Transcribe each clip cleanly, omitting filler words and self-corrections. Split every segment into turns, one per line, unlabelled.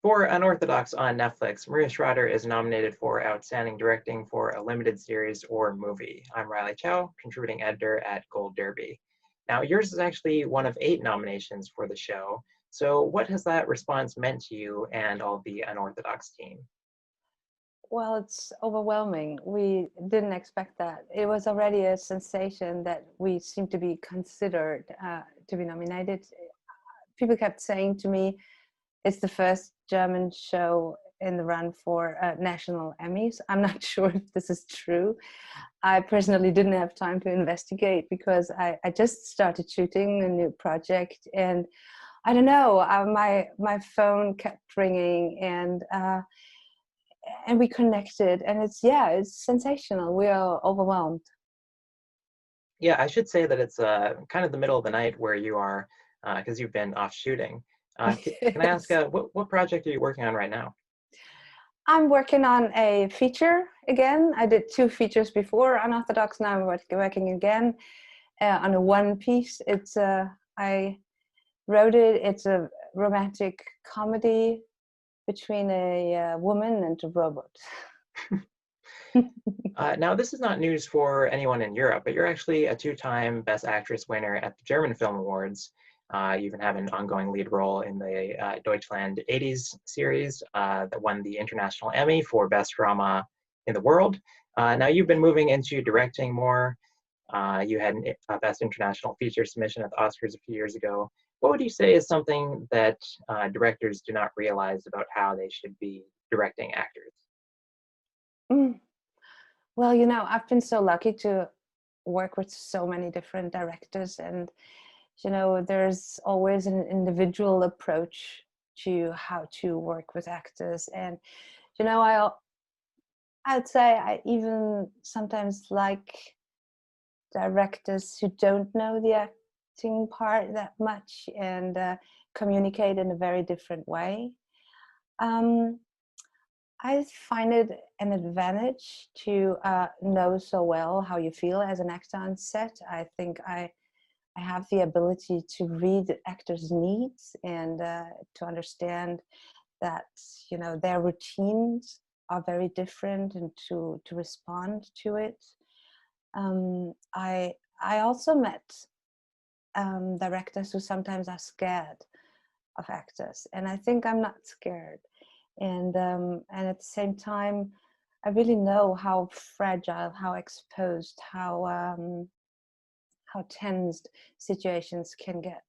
For Unorthodox on Netflix, Maria Schrader is nominated for Outstanding Directing for a Limited Series or Movie. I'm Riley Chow, contributing editor at Gold Derby. Now, yours is actually one of 8 nominations for the show. So, what has that response meant to you and all the Unorthodox team?
Well, it's overwhelming. We didn't expect that. It was already a sensation that we seemed to be considered to be nominated. People kept saying to me, it's the first German show in the run for national Emmys. I'm not sure if this is true. I personally didn't have time to investigate because I just started shooting a new project, and I don't know, my phone kept ringing, and we connected, and it's sensational. We are overwhelmed.
Yeah, I should say that it's kind of the middle of the night where you are, because you've been off shooting. Can I ask,
Yes.
what project are you working on right now?
I'm working on a feature again. I did 2 features before Unorthodox. Now I'm working again on a one piece. I wrote it. It's a romantic comedy between a woman and a robot.
Now, this is not news for anyone in Europe, but you're actually a 2-time Best Actress winner at the German Film Awards. You even have an ongoing lead role in the Deutschland 80s series that won the International Emmy for Best Drama in the World. Now, you've been moving into directing more. You had a Best International Feature submission at the Oscars a few years ago. What would you say is something that directors do not realize about how they should be directing actors?
Mm. Well, I've been so lucky to work with so many different directors, and there's always an individual approach to how to work with actors. And I'd say I even sometimes like directors who don't know the acting part that much and communicate in a very different way. um, I find it an advantage to know so well how you feel as an actor on set. I think I have the ability to read actors' needs and to understand that their routines are very different, and to respond to it. I also met directors who sometimes are scared of actors, and I think I'm not scared. And at the same time, I really know how fragile, how exposed, how tensed situations can get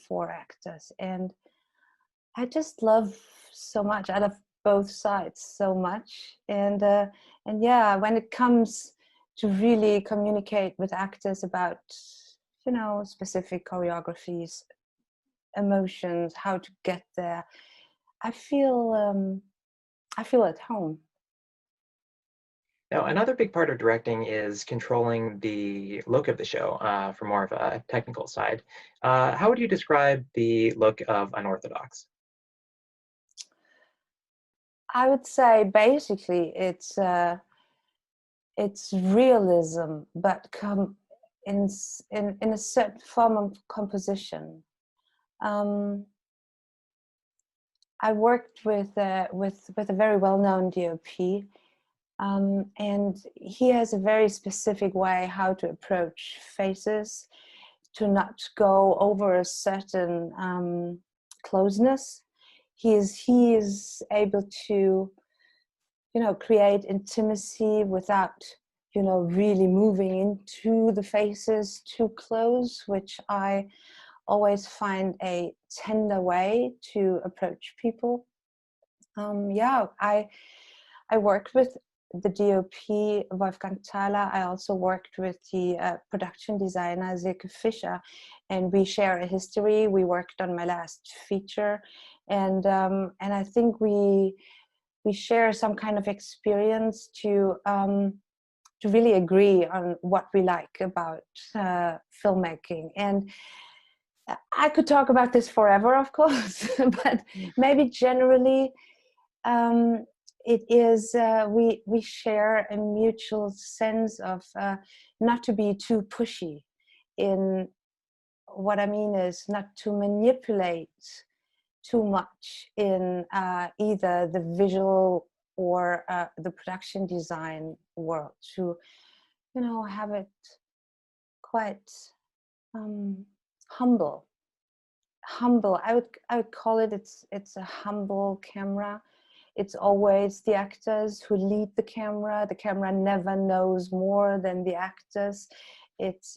for actors. And I just love so much. I love both sides so much. And yeah, when it comes to really communicate with actors about, specific choreographies, emotions, how to get there, I feel at home.
Now, another big part of directing is controlling the look of the show for more of a technical side. How would you describe the look of Unorthodox?
I would say basically it's realism, but in a certain form of composition. Um, I worked with a very well-known DOP, and he has a very specific way how to approach faces, to not go over a certain closeness. He is able to create intimacy without really moving into the faces too close, which I always find a tender way to approach people. Yeah, I worked with the DOP Wolfgang Thaler. I also worked with the production designer Silke Fischer, and we share a history. We worked on my last feature, and I think we share some kind of experience to really agree on what we like about filmmaking. And I could talk about this forever, of course, but maybe generally it is we share a mutual sense of not to be too pushy. In what I mean is not to manipulate too much in either the visual or the production design world to, have it quite humble. I would call it. It's a humble camera. It's always the actors who lead the camera. The camera never knows more than the actors. It's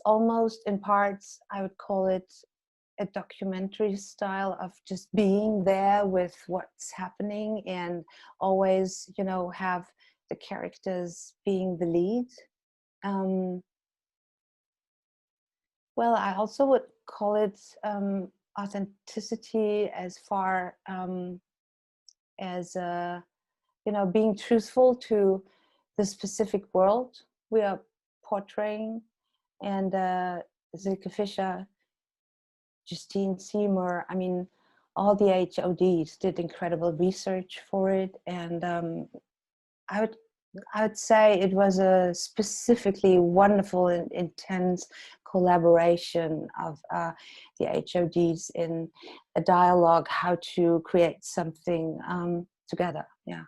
almost in parts, I would call it a documentary style of just being there with what's happening, and always, have the characters being the lead. Well, I also would call it authenticity, as far as being truthful to the specific world we are portraying. And Silke Fischer, Justine Seymour, all the HODs did incredible research for it, and I would say it was a specifically wonderful and intense collaboration of the HODs in a dialogue, how to create something together. Yeah.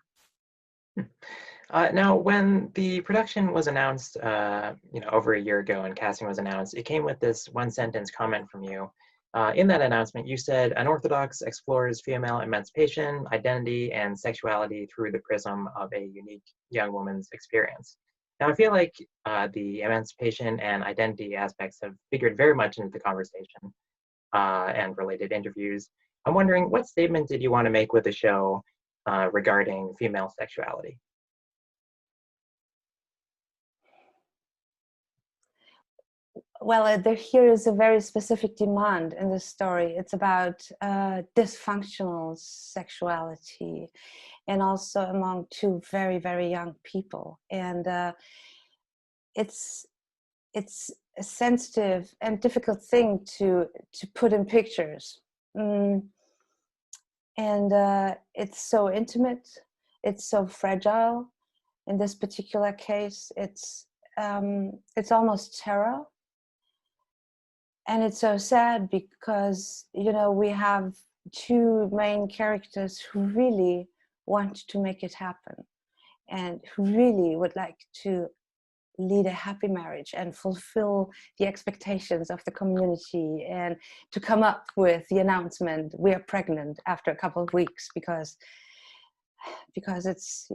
Now, when the production was announced, over a year ago, and casting was announced, it came with this one-sentence comment from you. In that announcement, you said, "Unorthodox explores female emancipation, identity, and sexuality through the prism of a unique young woman's experience." Now, I feel like the emancipation and identity aspects have figured very much into the conversation and related interviews. I'm wondering, what statement did you want to make with the show regarding female sexuality?
Well, here is a very specific demand in this story. It's about dysfunctional sexuality, and also among two very, very young people. And it's a sensitive and difficult thing to put in pictures. And it's so intimate, it's so fragile. In this particular case, it's almost terror. And it's so sad because, we have two main characters who really want to make it happen, and who really would like to lead a happy marriage and fulfill the expectations of the community, and to come up with the announcement, "We are pregnant," after a couple of weeks, because it's,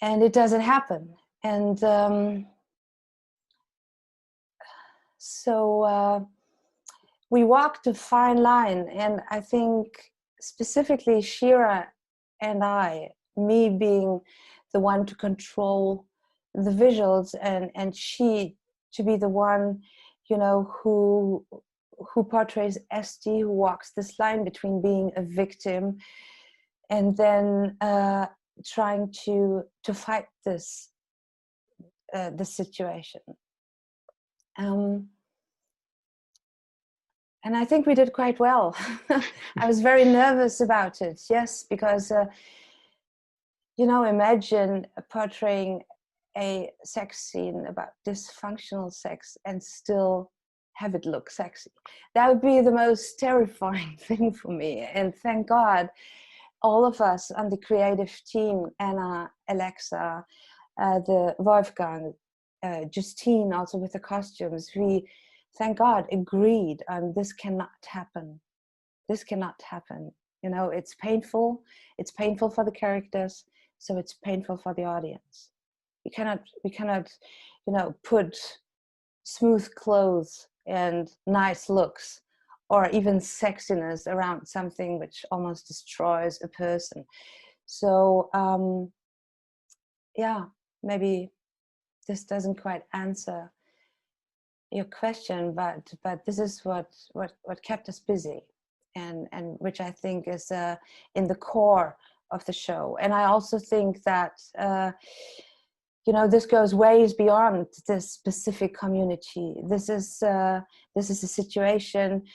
and it doesn't happen. And so we walked a fine line, and I think specifically Shira and I, me being the one to control the visuals, and she to be the one, who portrays Esti, who walks this line between being a victim and then trying to fight this situation. And I think we did quite well. I was very nervous about it, yes, because, imagine portraying a sex scene about dysfunctional sex and still have it look sexy. That would be the most terrifying thing for me. And thank God, all of us on the creative team, Anna, Alexa, the Wolfgang, Justine, also with the costumes, we, thank God, agreed on this cannot happen. This cannot happen. It's painful. It's painful for the characters, so it's painful for the audience. We cannot, put smooth clothes and nice looks or even sexiness around something which almost destroys a person. So maybe this doesn't quite answer your question, but this is what kept us busy, and which I think is in the core of the show. And I also think that this goes ways beyond this specific community. This is a situation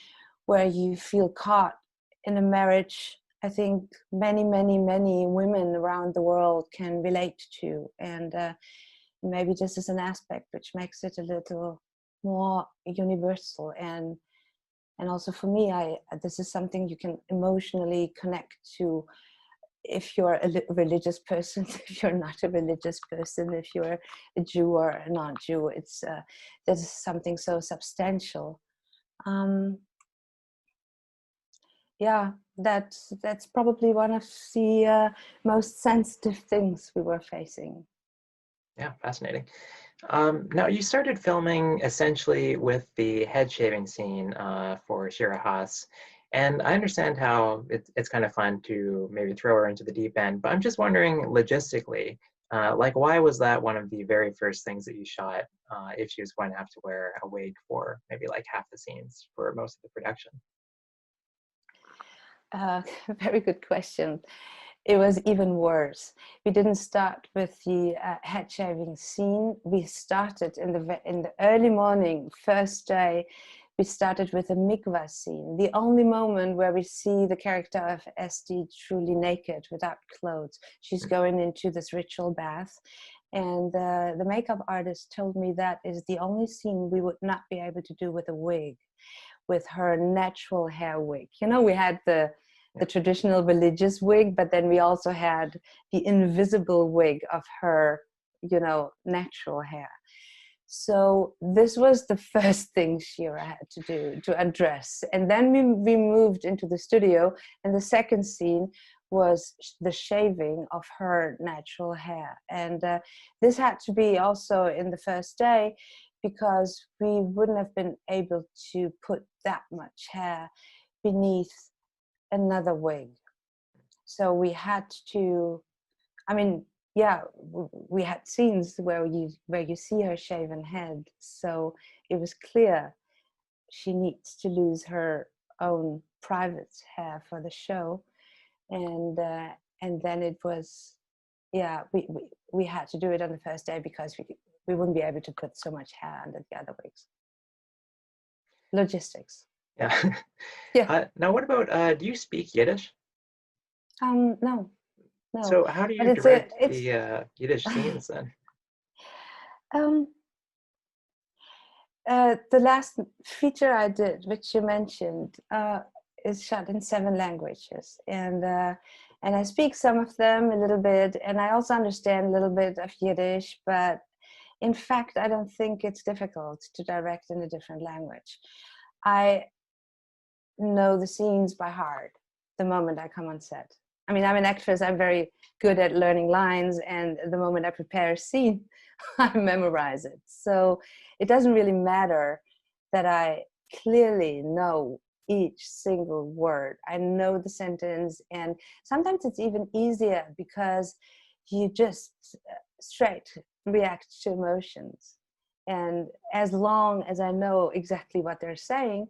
where you feel caught in a marriage. I think many women around the world can relate to, and maybe this is an aspect which makes it a little more universal and And also for me, this is something you can emotionally connect to if you're a religious person, if you're not a religious person, if you're a Jew or a non-Jew. It's this is something so substantial. Yeah, that's probably one of the most sensitive things we were facing.
Yeah, fascinating. Now, you started filming essentially with the head shaving scene for Shira Haas, and I understand how it's kind of fun to maybe throw her into the deep end, but I'm just wondering logistically, like why was that one of the very first things that you shot if she was going to have to wear a wig for maybe like half the scenes for most of the production?
Very good question. It was even worse. We didn't start with the head shaving scene. We started in the early morning, first day. We started with a mikvah scene, the only moment where we see the character of Esti truly naked, without clothes. She's going into this ritual bath, and the makeup artist told me that is the only scene we would not be able to do with a wig, with her natural hair wig. You know, we had the traditional religious wig, but then we also had the invisible wig of her, you know, natural hair. So this was the first thing Shira had to do, to address. And then we moved into the studio, and the second scene was the shaving of her natural hair. And this had to be also in the first day, because we wouldn't have been able to put that much hair beneath another wig. So we had to, I mean, yeah, we had scenes where you see her shaven head. So it was clear she needs to lose her own private hair for the show. And then it was, yeah, we had to do it on the first day because we wouldn't be able to put so much hair under the other wigs. Logistics.
Yeah.
Yeah.
Now, what about, do you speak Yiddish?
No.
So how do
But
you direct the Yiddish scenes then?
um the last feature I did, which you mentioned, is shot in 7 languages, and I speak some of them a little bit, and I also understand a little bit of Yiddish. But in fact, I don't think it's difficult to direct in a different language. I know the scenes by heart the moment I come on set. I mean, I'm an actress. I'm very good at learning lines, and the moment I prepare a scene, I memorize it. So it doesn't really matter that I clearly know each single word. I know the sentence, and sometimes it's even easier because you just straight react to emotions. And as long as I know exactly what they're saying,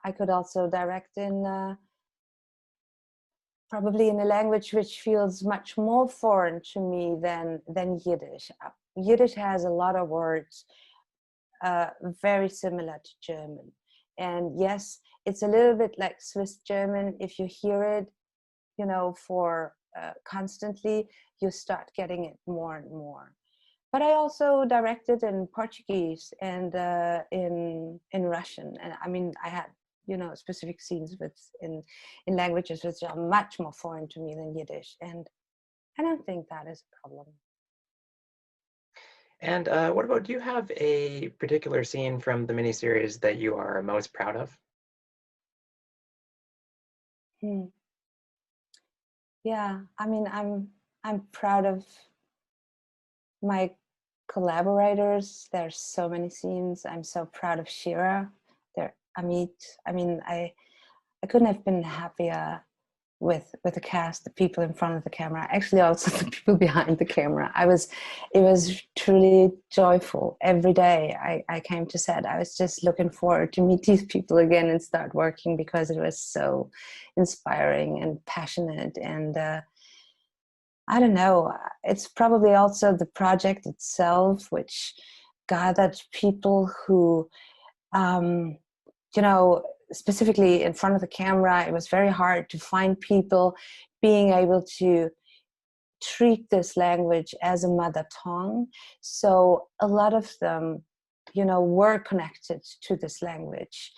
I could also direct in probably in a language which feels much more foreign to me than Yiddish. Yiddish has a lot of words very similar to German. And yes, it's a little bit like Swiss German. If you hear it, you know, for constantly, you start getting it more and more. But I also directed in Portuguese and in Russian. And I mean, I had, you know, specific scenes in languages which are much more foreign to me than Yiddish. And I don't think that is a problem.
And what about, do you have a particular scene from the miniseries that you are most proud of?
Hmm. Yeah, I mean, I'm proud of my collaborators. There's so many scenes. I'm so proud of Shira. There, Amit. I mean, I couldn't have been happier with the cast, the people in front of the camera, actually also the people behind the camera. It was truly joyful. Every day I came to set, I was just looking forward to meet these people again and start working, because it was so inspiring and passionate. And I don't know, it's probably also the project itself, which gathered people who, you know, specifically in front of the camera. It was very hard to find people being able to treat this language as a mother tongue. So a lot of them, you know, were connected to this language.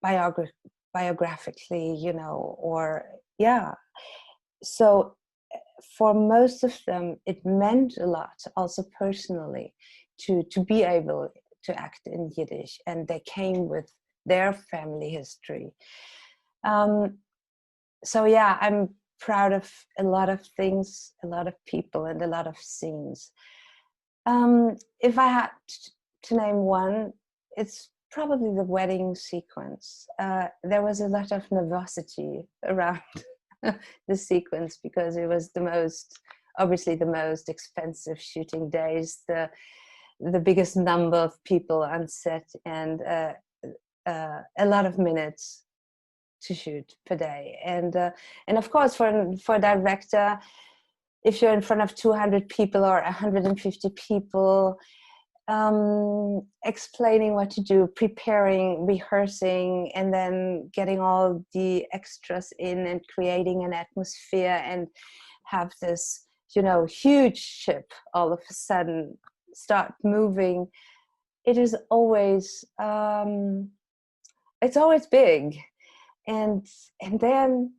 biographically, you know, or yeah. So for most of them, it meant a lot, also personally, to be able to act in Yiddish, and they came with their family history. So yeah, I'm proud of a lot of things, a lot of people, and a lot of scenes. If I had to name one, it's probably the wedding sequence. There was a lot of nervosity around the sequence because it was obviously the most expensive shooting days, the biggest number of people on set, and a lot of minutes to shoot per day. And of course, for a director, if you're in front of 200 people or 150 people, explaining what to do, preparing, rehearsing, and then getting all the extras in and creating an atmosphere, and have this, you know, huge ship all of a sudden start moving. It is always, it's always big. And then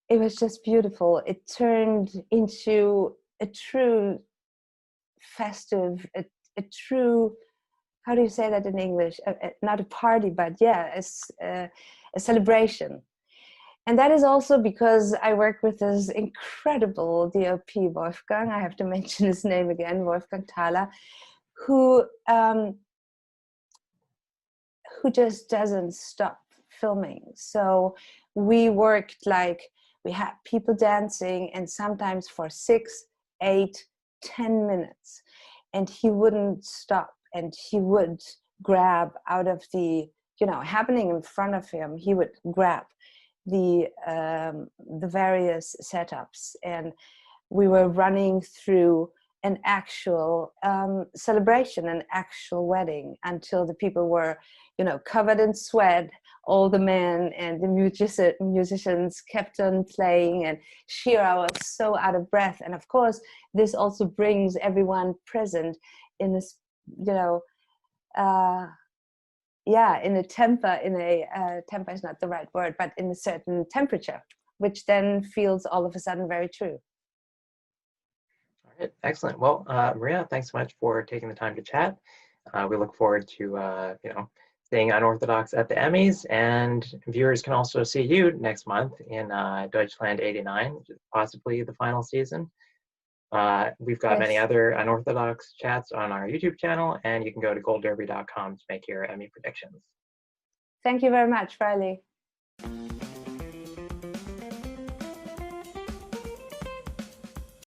it was just beautiful. It turned into a true festive, a true, how do you say that in English? Not a party, but yeah, a celebration. And that is also because I work with this incredible DOP, Wolfgang. I have to mention his name again, Wolfgang Thaler, who just doesn't stop filming. So we worked like, we had people dancing, and sometimes for 6, 8, 10 minutes. And he wouldn't stop, and he would grab out of the, you know, happening in front of him, he would grab the various setups, and we were running through an actual celebration, an actual wedding, until the people were, you know, covered in sweat, all the men, and the musicians kept on playing, and Shira was so out of breath. And of course, this also brings everyone present in this, you know, in a temper, temper is not the right word, but in a certain temperature, which then feels all of a sudden very true.
All right, excellent. Well, Maria, thanks so much for taking the time to chat. We look forward to, you know, seeing Unorthodox at the Emmys, and viewers can also see you next month in Deutschland 89, which is possibly the final season. We've got many other Unorthodox chats on our YouTube channel, and you can go to goldderby.com to make your Emmy predictions.
Thank you very much, Riley.